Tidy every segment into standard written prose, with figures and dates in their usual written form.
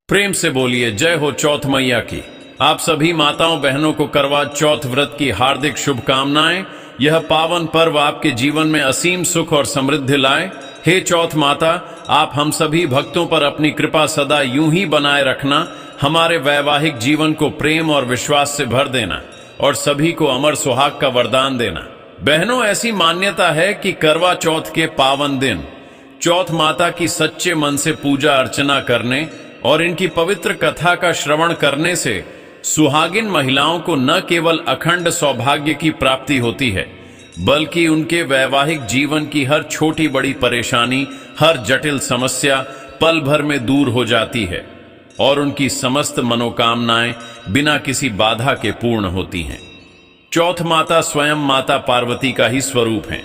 प्रेम से बोलिए जय हो चौथ मैया की। आप सभी माताओं बहनों को करवा चौथ व्रत की हार्दिक शुभकामनाएं। यह पावन पर्व आपके जीवन में असीम सुख और समृद्धि लाए। हे चौथ माता, आप हम सभी भक्तों पर अपनी कृपा सदा यूं ही बनाए रखना। हमारे वैवाहिक जीवन को प्रेम और विश्वास से भर देना और सभी को अमर सुहाग का वरदान देना। बहनों, ऐसी मान्यता है कि करवा चौथ के पावन दिन चौथ माता की सच्चे मन से पूजा अर्चना करने और इनकी पवित्र कथा का श्रवण करने से सुहागिन महिलाओं को न केवल अखंड सौभाग्य की प्राप्ति होती है, बल्कि उनके वैवाहिक जीवन की हर छोटी बड़ी परेशानी, हर जटिल समस्या पल भर में दूर हो जाती है और उनकी समस्त मनोकामनाएं बिना किसी बाधा के पूर्ण होती हैं। चौथ माता स्वयं माता पार्वती का ही स्वरूप है,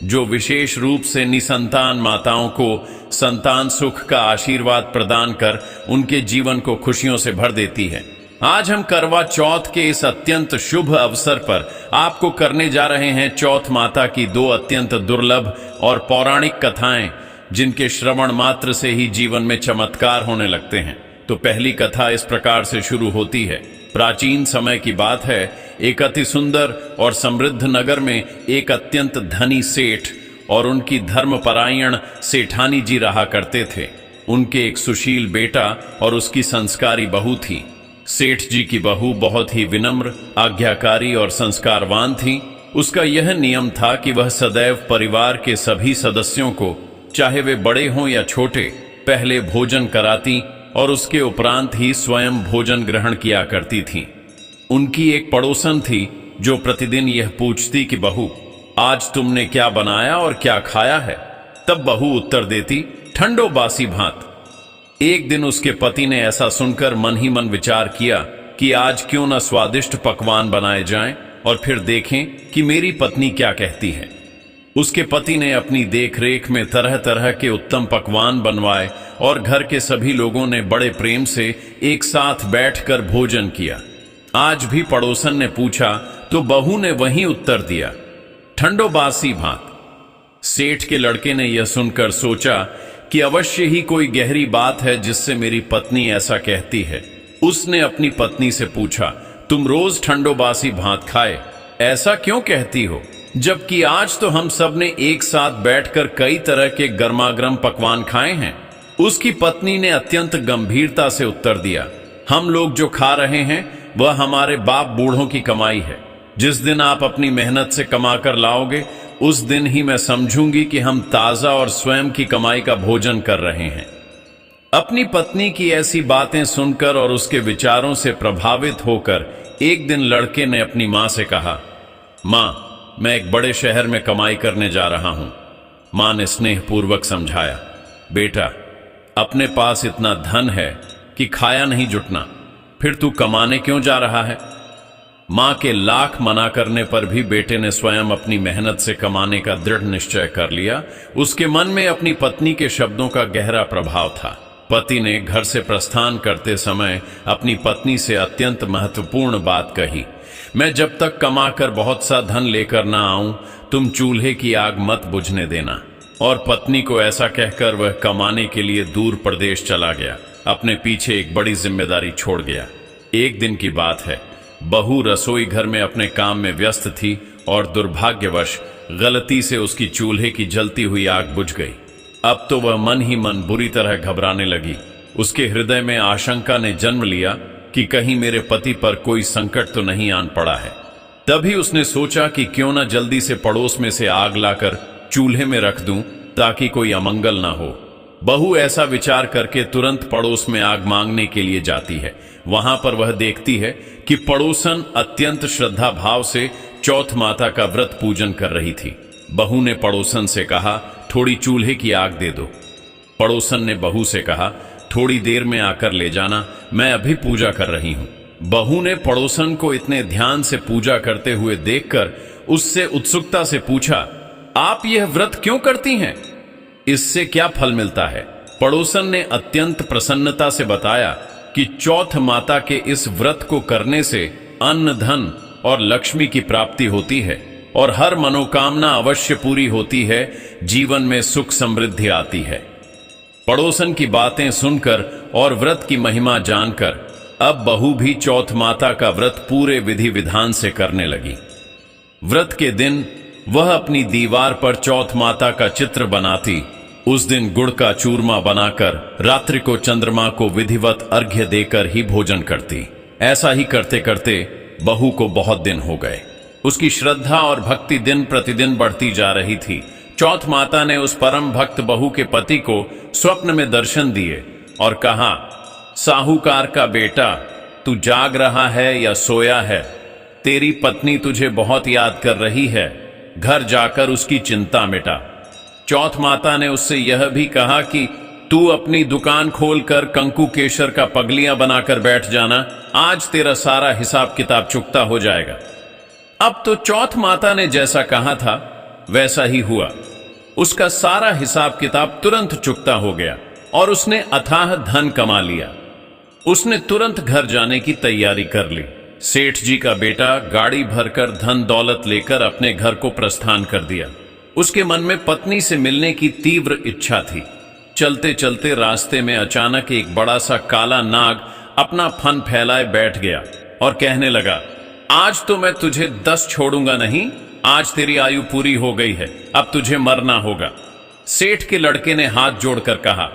जो विशेष रूप से निसंतान माताओं को संतान सुख का आशीर्वाद प्रदान कर उनके जीवन को खुशियों से भर देती है। आज हम करवा चौथ के इस अत्यंत शुभ अवसर पर आपको करने जा रहे हैं चौथ माता की दो अत्यंत दुर्लभ और पौराणिक कथाएं, जिनके श्रवण मात्र से ही जीवन में चमत्कार होने लगते हैं। तो पहली कथा इस प्रकार से शुरू होती है। प्राचीन समय की बात है, एक अति सुंदर और समृद्ध नगर में एक अत्यंत धनी सेठ और उनकी धर्मपरायण सेठानी जी रहा करते थे। उनके एक सुशील बेटा और उसकी संस्कारी बहू थी। सेठ जी की बहू बहुत ही विनम्र, आज्ञाकारी और संस्कारवान थी। उसका यह नियम था कि वह सदैव परिवार के सभी सदस्यों को, चाहे वे बड़े हों या छोटे, पहले भोजन कराती और उसके उपरांत ही स्वयं भोजन ग्रहण किया करती थी। उनकी एक पड़ोसन थी जो प्रतिदिन यह पूछती कि बहू, आज तुमने क्या बनाया और क्या खाया है? तब बहू उत्तर देती, ठंडो बासी भात। एक दिन उसके पति ने ऐसा सुनकर मन ही मन विचार किया कि आज क्यों न स्वादिष्ट पकवान बनाए जाएं और फिर देखें कि मेरी पत्नी क्या कहती है। उसके पति ने अपनी देखरेख में तरह तरह के उत्तम पकवान बनवाए और घर के सभी लोगों ने बड़े प्रेम से एक साथ बैठकर भोजन किया। आज भी पड़ोसन ने पूछा तो बहू ने वही उत्तर दिया, ठंडो बासी भात। सेठ के लड़के ने यह सुनकर सोचा कि अवश्य ही कोई गहरी बात है जिससे मेरी पत्नी ऐसा कहती है। उसने अपनी पत्नी से पूछा, तुम रोज ठंडो बासी भात खाए, ऐसा क्यों कहती हो, जबकि आज तो हम सब ने एक साथ बैठकर कई तरह के गर्मागर्म पकवान खाए हैं। उसकी पत्नी ने अत्यंत गंभीरता से उत्तर दिया, हम लोग जो खा रहे हैं वह हमारे बाप बूढ़ों की कमाई है। जिस दिन आप अपनी मेहनत से कमाकर लाओगे, उस दिन ही मैं समझूंगी कि हम ताजा और स्वयं की कमाई का भोजन कर रहे हैं। अपनी पत्नी की ऐसी बातें सुनकर और उसके विचारों से प्रभावित होकर एक दिन लड़के ने अपनी मां से कहा, मां, मैं एक बड़े शहर में कमाई करने जा रहा हूं। मां ने स्नेहपूर्वक समझाया, बेटा, अपने पास इतना धन है कि खाया नहीं जुटना, फिर तू कमाने क्यों जा रहा है? मां के लाख मना करने पर भी बेटे ने स्वयं अपनी मेहनत से कमाने का दृढ़ निश्चय कर लिया। उसके मन में अपनी पत्नी के शब्दों का गहरा प्रभाव था। पति ने घर से प्रस्थान करते समय अपनी पत्नी से अत्यंत महत्वपूर्ण बात कही, मैं जब तक कमाकर बहुत सा धन लेकर ना आऊं, तुम चूल्हे की आग मत बुझने देना। और पत्नी को ऐसा कहकर वह कमाने के लिए दूर प्रदेश चला गया। अपने पीछे एक बड़ी जिम्मेदारी छोड़ गया। एक दिन की बात है, बहू रसोई घर में अपने काम में व्यस्त थी और दुर्भाग्यवश गलती से उसकी चूल्हे की जलती हुई आग बुझ गई। अब तो वह मन ही मन बुरी तरह घबराने लगी। उसके हृदय में आशंका ने जन्म लिया कि कहीं मेरे पति पर कोई संकट तो नहीं आन पड़ा है। तभी उसने सोचा कि क्यों न जल्दी से पड़ोस में से आग लाकर चूल्हे में रख दूं ताकि कोई अमंगल ना हो। बहू ऐसा विचार करके तुरंत पड़ोस में आग मांगने के लिए जाती है। वहां पर वह देखती है कि पड़ोसन अत्यंत श्रद्धा भाव से चौथ माता का व्रत पूजन कर रही थी। बहू ने पड़ोसन से कहा, थोड़ी चूल्हे की आग दे दो। पड़ोसन ने बहू से कहा, थोड़ी देर में आकर ले जाना, मैं अभी पूजा कर रही हूं। बहू ने पड़ोसन को इतने ध्यान से पूजा करते हुए देखकर उससे उत्सुकता से पूछा, आप यह व्रत क्यों करती हैं? इससे क्या फल मिलता है? पड़ोसन ने अत्यंत प्रसन्नता से बताया कि चौथ माता के इस व्रत को करने से अन्न, धन और लक्ष्मी की प्राप्ति होती है और हर मनोकामना अवश्य पूरी होती है, जीवन में सुख समृद्धि आती है। पड़ोसन की बातें सुनकर और व्रत की महिमा जानकर अब बहू भी चौथ माता का व्रत पूरे विधि विधान से करने लगी। व्रत के दिन वह अपनी दीवार पर चौथ माता का चित्र बनाती। उस दिन गुड़ का चूरमा बनाकर रात्रि को चंद्रमा को विधिवत अर्घ्य देकर ही भोजन करती। ऐसा ही करते करते बहू को बहुत दिन हो गए। उसकी श्रद्धा और भक्ति दिन प्रतिदिन बढ़ती जा रही थी। चौथ माता ने उस परम भक्त बहू के पति को स्वप्न में दर्शन दिए और कहा, साहूकार का बेटा, तू जाग रहा है या सोया है? तेरी पत्नी तुझे बहुत याद कर रही है, घर जाकर उसकी चिंता मिटा। चौथ माता ने उससे यह भी कहा कि तू अपनी दुकान खोलकर कंकु केशर का पगलियां बनाकर बैठ जाना, आज तेरा सारा हिसाब किताब चुकता हो जाएगा। अब तो चौथ माता ने जैसा कहा था वैसा ही हुआ। उसका सारा हिसाब किताब तुरंत चुकता हो गया और उसने अथाह धन कमा लिया। उसने तुरंत घर जाने की तैयारी कर ली। सेठ जी का बेटा गाड़ी भरकर धन दौलत लेकर अपने घर को प्रस्थान कर दिया। उसके मन में पत्नी से मिलने की तीव्र इच्छा थी। चलते चलते रास्ते में अचानक एक बड़ा सा काला नाग अपना फन फैलाए बैठ गया और कहने लगा, आज तो मैं तुझे 10 छोड़ूंगा नहीं, आज तेरी आयु पूरी हो गई है, अब तुझे मरना होगा। सेठ के लड़के ने हाथ जोड़कर कहा,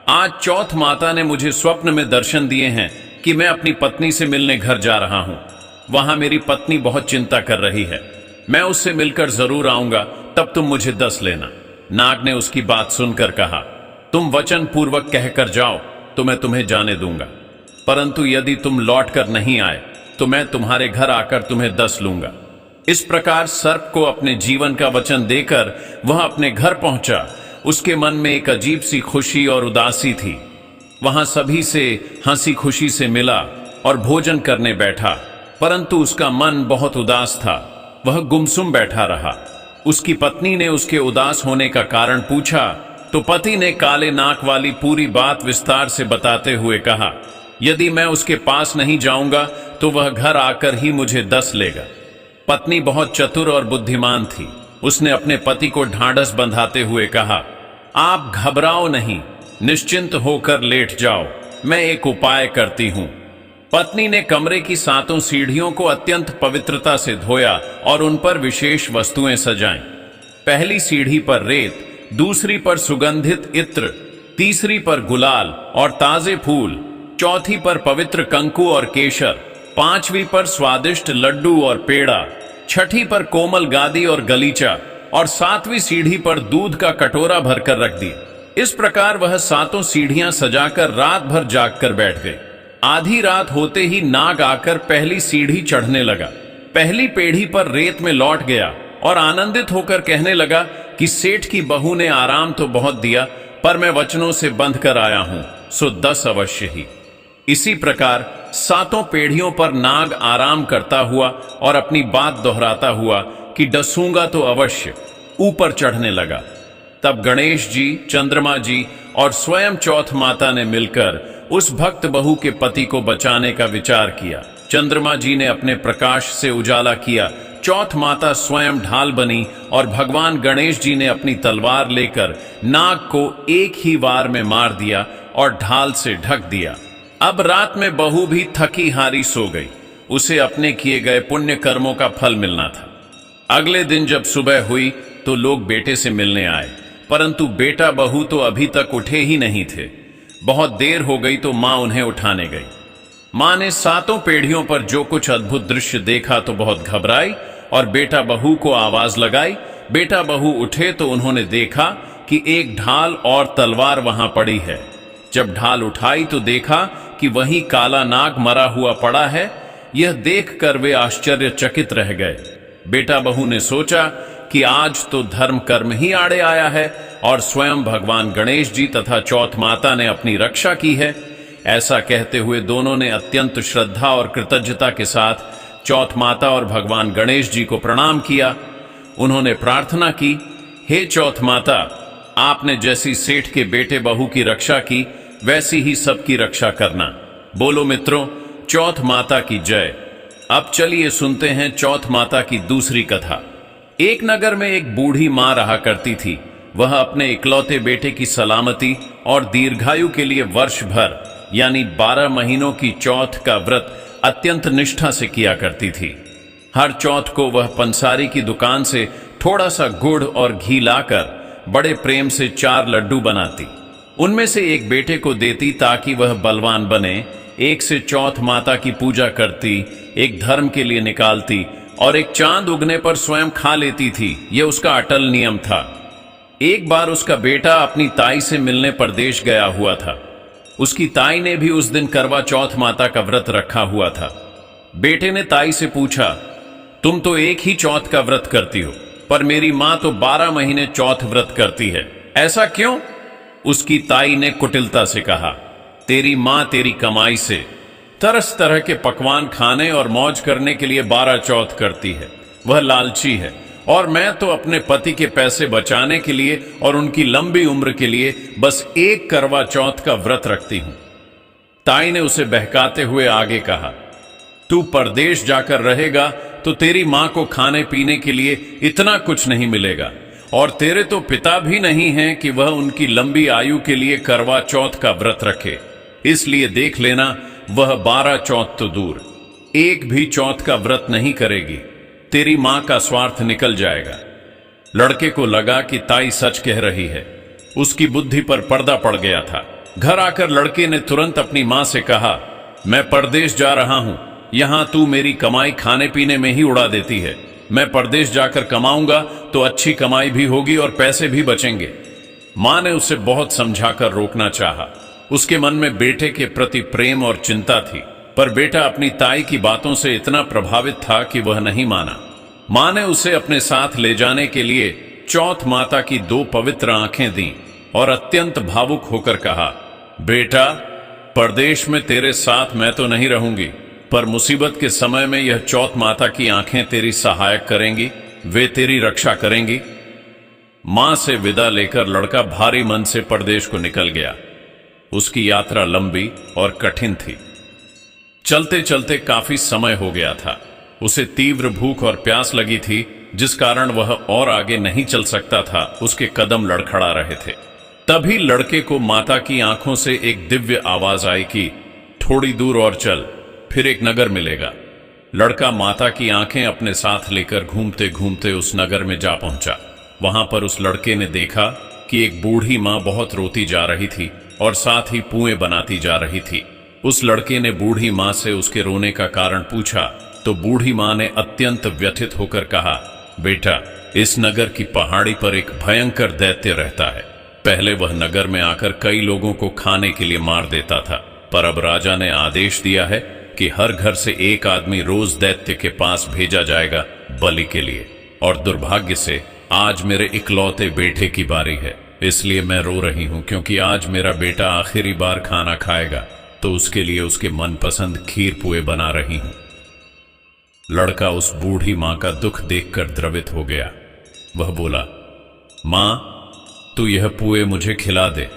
आज चौथ माता ने मुझे स्वप्न में दर्शन दिए हैं कि मैं अपनी पत्नी से मिलने घर जा रहा हूं। वहां मेरी पत्नी बहुत चिंता कर रही है, मैं उससे मिलकर जरूर आऊंगा, तब तुम मुझे 10 लेना। नाग ने उसकी बात सुनकर कहा, तुम वचन पूर्वक कहकर जाओ तो मैं तुम्हें जाने दूंगा, परंतु यदि तुम लौट कर नहीं आए तो मैं तुम्हारे घर आकर तुम्हें 10 लूंगा। इस प्रकार सर्प को अपने जीवन का वचन देकर वह अपने घर पहुंचा। उसके मन में एक अजीब सी खुशी और उदासी थी। वहां सभी से हंसी खुशी से मिला और भोजन करने बैठा, परंतु उसका मन बहुत उदास था। वह गुमसुम बैठा रहा। उसकी पत्नी ने उसके उदास होने का कारण पूछा तो पति ने काले नाक वाली पूरी बात विस्तार से बताते हुए कहा, यदि मैं उसके पास नहीं जाऊंगा तो वह घर आकर ही मुझे 10 लेगा। पत्नी बहुत चतुर और बुद्धिमान थी। उसने अपने पति को ढांढस बंधाते हुए कहा, आप घबराओ नहीं, निश्चिंत होकर लेट जाओ, मैं एक उपाय करती हूं। पत्नी ने कमरे की 7 सीढ़ियों को अत्यंत पवित्रता से धोया और उन पर विशेष वस्तुएं सजाएं। पहली सीढ़ी पर रेत, दूसरी पर सुगंधित इत्र, तीसरी पर गुलाल और ताजे फूल, चौथी पर पवित्र कंकु और केशर, 5वीं पर स्वादिष्ट लड्डू और पेड़ा, छठी पर कोमल गादी और गलीचा और 7वीं सीढ़ी पर दूध का कटोरा भरकर रख दी। इस प्रकार वह 7 सीढ़ियां सजाकर रात भर जागकर बैठ गए। आधी रात होते ही नाग आकर पहली सीढ़ी चढ़ने लगा। पहली पीढ़ी पर रेत में लौट गया और आनंदित होकर कहने लगा कि सेठ की बहू ने आराम तो बहुत दिया, पर मैं वचनों से बंध कर आया हूं, सो 10 अवश्य ही। इसी प्रकार 7 पीढ़ियों पर नाग आराम करता हुआ और अपनी बात दोहराता हुआ कि डसूंगा तो अवश्य, ऊपर चढ़ने लगा। तब गणेश जी, चंद्रमा जी और स्वयं चौथ माता ने मिलकर उस भक्त बहू के पति को बचाने का विचार किया। चंद्रमा जी ने अपने प्रकाश से उजाला किया, चौथ माता स्वयं ढाल बनी और भगवान गणेश जी ने अपनी तलवार लेकर नाग को एक ही वार में मार दिया और ढाल से ढक दिया। अब रात में बहू भी थकी हारी सो गई। उसे अपने किए गए पुण्य कर्मों का फल मिलना था। अगले दिन जब सुबह हुई तो लोग बेटे से मिलने आए, परंतु बेटा बहू तो अभी तक उठे ही नहीं थे। बहुत देर हो गई तो मां उन्हें उठाने गई। मां ने 7 पीढ़ियों पर जो कुछ अद्भुत दृश्य देखा तो बहुत घबराई और बेटा बहू को आवाज लगाई। बेटा बहू उठे तो उन्होंने देखा कि एक ढाल और तलवार वहां पड़ी है। जब ढाल उठाई तो देखा कि वहीं काला नाग मरा हुआ पड़ा है। यह देखकर वे आश्चर्यचकित रह गए। बेटा बहू ने सोचा कि आज तो धर्म कर्म ही आड़े आया है और स्वयं भगवान गणेश जी तथा चौथ माता ने अपनी रक्षा की है। ऐसा कहते हुए दोनों ने अत्यंत श्रद्धा और कृतज्ञता के साथ चौथ माता और भगवान गणेश जी को प्रणाम किया। उन्होंने प्रार्थना की, हे चौथ माता, आपने जैसी सेठ के बेटे बहू की रक्षा की वैसी ही सबकी रक्षा करना। बोलो मित्रों, चौथ माता की जय। अब चलिए सुनते हैं चौथ माता की दूसरी कथा। एक नगर में एक बूढ़ी मां रहा करती थी। वह अपने इकलौते बेटे की सलामती और दीर्घायु के लिए वर्ष भर यानी 12 महीनों की चौथ का व्रत अत्यंत निष्ठा से किया करती थी। हर चौथ को वह पंसारी की दुकान से थोड़ा सा गुड़ और घी लाकर बड़े प्रेम से 4 लड्डू बनाती, उनमें से एक बेटे को देती ताकि वह बलवान बने, एक से चौथ माता की पूजा करती, एक धर्म के लिए निकालती और एक चांद उगने पर स्वयं खा लेती थी। यह उसका अटल नियम था। एक बार उसका बेटा अपनी ताई से मिलने परदेश गया हुआ था। उसकी ताई ने भी उस दिन करवा चौथ माता का व्रत रखा हुआ था। बेटे ने ताई से पूछा, तुम तो एक ही चौथ का व्रत करती हो, पर मेरी मां तो 12 महीने चौथ व्रत करती है, ऐसा क्यों? उसकी ताई ने कुटिलता से कहा, तेरी मां तेरी कमाई से तरह तरह के पकवान खाने और मौज करने के लिए 12 चौथ करती है। वह लालची है और मैं तो अपने पति के पैसे बचाने के लिए और उनकी लंबी उम्र के लिए बस एक करवा चौथ का व्रत रखती हूं। ताई ने उसे बहकाते हुए आगे कहा, तू परदेश जाकर रहेगा तो तेरी मां को खाने पीने के लिए इतना कुछ नहीं मिलेगा, और तेरे तो पिता भी नहीं हैं कि वह उनकी लंबी आयु के लिए करवा चौथ का व्रत रखे। इसलिए देख लेना, वह 12 चौथ तो दूर, एक भी चौथ का व्रत नहीं करेगी। तेरी मां का स्वार्थ निकल जाएगा। लड़के को लगा कि ताई सच कह रही है। उसकी बुद्धि पर पर्दा पड़ गया था। घर आकर लड़के ने तुरंत अपनी मां से कहा, मैं परदेश जा रहा हूं, यहां तू मेरी कमाई खाने पीने में ही उड़ा देती है। मैं परदेश जाकर कमाऊंगा तो अच्छी कमाई भी होगी और पैसे भी बचेंगे। मां ने उसे बहुत समझाकर रोकना चाहा। उसके मन में बेटे के प्रति प्रेम और चिंता थी, पर बेटा अपनी ताई की बातों से इतना प्रभावित था कि वह नहीं माना। मां ने उसे अपने साथ ले जाने के लिए चौथ माता की 2 पवित्र आंखें दी और अत्यंत भावुक होकर कहा, बेटा, परदेश में तेरे साथ मैं तो नहीं रहूंगी, पर मुसीबत के समय में यह चौथ माता की आंखें तेरी सहायक करेंगी, वे तेरी रक्षा करेंगी। मां से विदा लेकर लड़का भारी मन से परदेश को निकल गया। उसकी यात्रा लंबी और कठिन थी। चलते चलते काफी समय हो गया था। उसे तीव्र भूख और प्यास लगी थी, जिस कारण वह और आगे नहीं चल सकता था। उसके कदम लड़खड़ा रहे थे। तभी लड़के को माता की आंखों से एक दिव्य आवाज आई कि थोड़ी दूर और चल, फिर एक नगर मिलेगा। लड़का माता की आंखें अपने साथ लेकर घूमते घूमते उस नगर में जा पहुंचा। वहां पर उस लड़के ने देखा कि एक बूढ़ी मां बहुत रोती जा रही थी और साथ ही पुएं बनाती जा रही थी। उस लड़के ने बूढ़ी मां से उसके रोने का कारण पूछा तो बूढ़ी मां ने अत्यंत व्यथित होकर कहा, बेटा, इस नगर की पहाड़ी पर एक भयंकर दैत्य रहता है। पहले वह नगर में आकर कई लोगों को खाने के लिए मार देता था, पर अब राजा ने आदेश दिया है कि हर घर से एक आदमी रोज दैत्य के पास भेजा जाएगा बलि के लिए। और दुर्भाग्य से आज मेरे इकलौते बेटे की बारी है, इसलिए मैं रो रही हूं, क्योंकि आज मेरा बेटा आखिरी बार खाना खाएगा, तो उसके लिए उसके मनपसंद खीर पुए बना रही हूं। लड़का उस बूढ़ी मां का दुख देखकर द्रवित हो गया। वह बोला, मां, तू यह पुए मुझे खिला दे,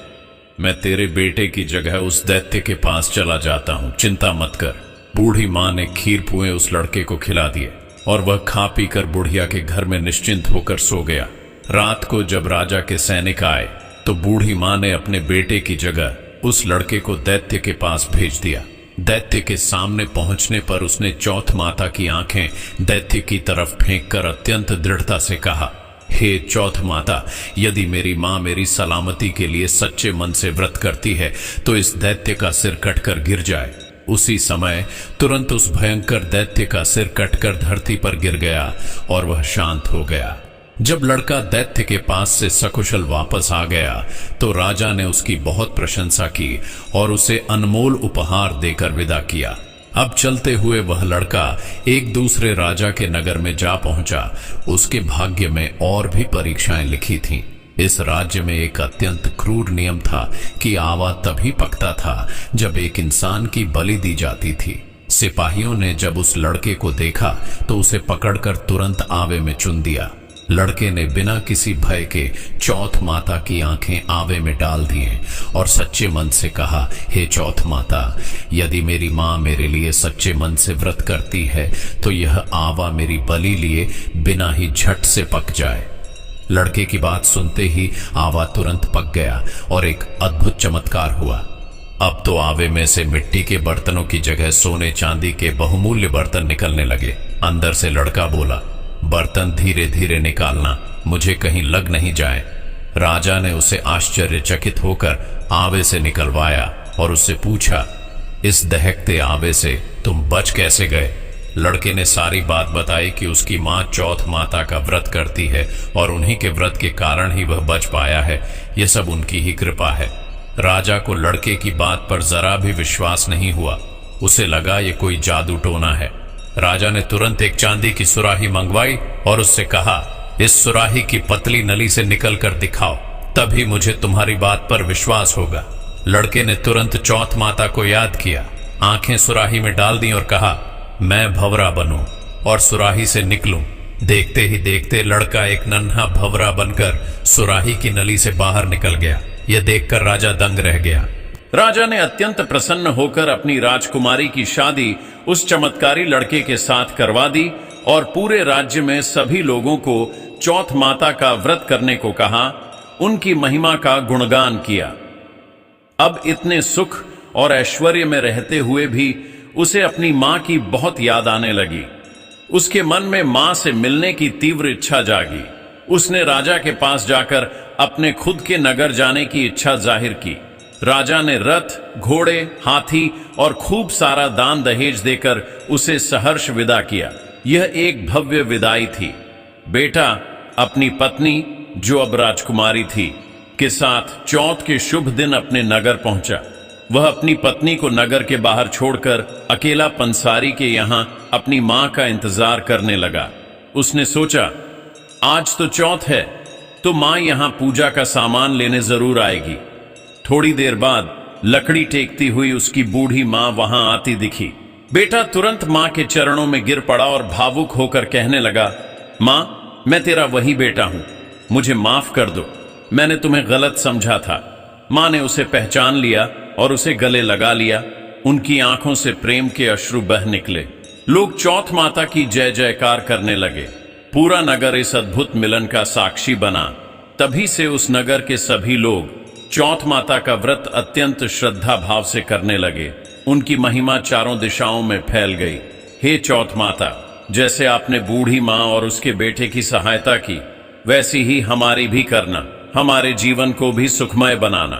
मैं तेरे बेटे की जगह उस दैत्य के पास चला जाता हूं, चिंता मत कर। बूढ़ी मां ने खीर पुए उस लड़के को खिला दिए और वह खा पीकर बुढ़िया के घर में निश्चिंत होकर सो गया। रात को जब राजा के सैनिक आए तो बूढ़ी मां ने अपने बेटे की जगह उस लड़के को दैत्य के पास भेज दिया। दैत्य के सामने पहुंचने पर उसने चौथ माता की आंखें दैत्य की तरफ फेंककर अत्यंत दृढ़ता से कहा, हे चौथ माता, यदि मेरी मां मेरी सलामती के लिए सच्चे मन से व्रत करती है तो इस दैत्य का सिर कटकर गिर जाए। उसी समय तुरंत उस भयंकर दैत्य का सिर कटकर धरती पर गिर गया और वह शांत हो गया। जब लड़का दैत्य के पास से सकुशल वापस आ गया तो राजा ने उसकी बहुत प्रशंसा की और उसे अनमोल उपहार देकर विदा किया। अब चलते हुए वह लड़का एक दूसरे राजा के नगर में जा पहुंचा। उसके भाग्य में और भी परीक्षाएं लिखी थीं। इस राज्य में एक अत्यंत क्रूर नियम था कि आवा तभी पकता था जब एक इंसान की बलि दी जाती थी। सिपाहियों ने जब उस लड़के को देखा तो उसे पकड़कर तुरंत आवे में चुन दिया। लड़के ने बिना किसी भय के चौथ माता की आंखें आवे में डाल दिए और सच्चे मन से कहा, हे चौथ माता, यदि मेरी मां मेरे लिए सच्चे मन से व्रत करती है तो यह आवा मेरी बलि लिए बिना ही झट से पक जाए। लड़के की बात सुनते ही आवा तुरंत पक गया और एक अद्भुत चमत्कार हुआ। अब तो आवे में से मिट्टी के बर्तनों की जगह सोने चांदी के बहुमूल्य बर्तन निकलने लगे। अंदर से लड़का बोला, बर्तन धीरे धीरे निकालना, मुझे कहीं लग नहीं जाए। राजा ने उसे आश्चर्यचकित होकर आवे से निकलवाया और उससे पूछा, इस दहकते आवे से तुम बच कैसे गए? लड़के ने सारी बात बताई कि उसकी माँ चौथ माता का व्रत करती है और उन्हीं के व्रत के कारण ही वह बच पाया है। यह सब उनकी ही कृपा है। राजा को लड़के की बात पर जरा भी विश्वास नहीं हुआ। उसे लगा ये कोई जादू टोना है। राजा ने तुरंत एक चांदी की सुराही मंगवाई और उससे कहा, इस सुराही की पतली नली से निकल कर दिखाओ, तभी मुझे तुम्हारी बात पर विश्वास होगा। लड़के ने तुरंत चौथ माता को याद किया, आंखें सुराही में डाल दी और कहा, मैं भंवरा बनूं और सुराही से निकलूं। देखते ही देखते लड़का एक नन्हा भंवरा बनकर सुराही की नली से बाहर निकल गया। यह देखकर राजा दंग रह गया। राजा ने अत्यंत प्रसन्न होकर अपनी राजकुमारी की शादी उस चमत्कारी लड़के के साथ करवा दी और पूरे राज्य में सभी लोगों को चौथ माता का व्रत करने को कहा, उनकी महिमा का गुणगान किया। अब इतने सुख और ऐश्वर्य में रहते हुए भी उसे अपनी मां की बहुत याद आने लगी। उसके मन में मां से मिलने की तीव्र इच्छा जागी। उसने राजा के पास जाकर अपने खुद के नगर जाने की इच्छा जाहिर की। राजा ने रथ, घोड़े, हाथी और खूब सारा दान दहेज देकर उसे सहर्ष विदा किया। यह एक भव्य विदाई थी। बेटा अपनी पत्नी, जो अब राजकुमारी थी, के साथ चौथ के शुभ दिन अपने नगर पहुंचा। वह अपनी पत्नी को नगर के बाहर छोड़कर अकेला पंसारी के यहां अपनी मां का इंतजार करने लगा। उसने सोचा, आज तो चौथ है, तो मां यहां पूजा का सामान लेने जरूर आएगी। थोड़ी देर बाद लकड़ी टेकती हुई उसकी बूढ़ी मां वहां आती दिखी। बेटा तुरंत मां के चरणों में गिर पड़ा और भावुक होकर कहने लगा, मां, मैं तेरा वही बेटा हूं, मुझे माफ कर दो, मैंने तुम्हें गलत समझा था। मां ने उसे पहचान लिया और उसे गले लगा लिया। उनकी आंखों से प्रेम के अश्रु बह निकले। लोग चौथ माता की जय जयकार करने लगे। पूरा नगर इस अद्भुत मिलन का साक्षी बना। तभी से उस नगर के सभी लोग चौथ माता का व्रत अत्यंत श्रद्धा भाव से करने लगे। उनकी महिमा चारों दिशाओं में फैल गई। हे चौथ माता, जैसे आपने बूढ़ी मां और उसके बेटे की सहायता की, वैसी ही हमारी भी करना, हमारे जीवन को भी सुखमय बनाना।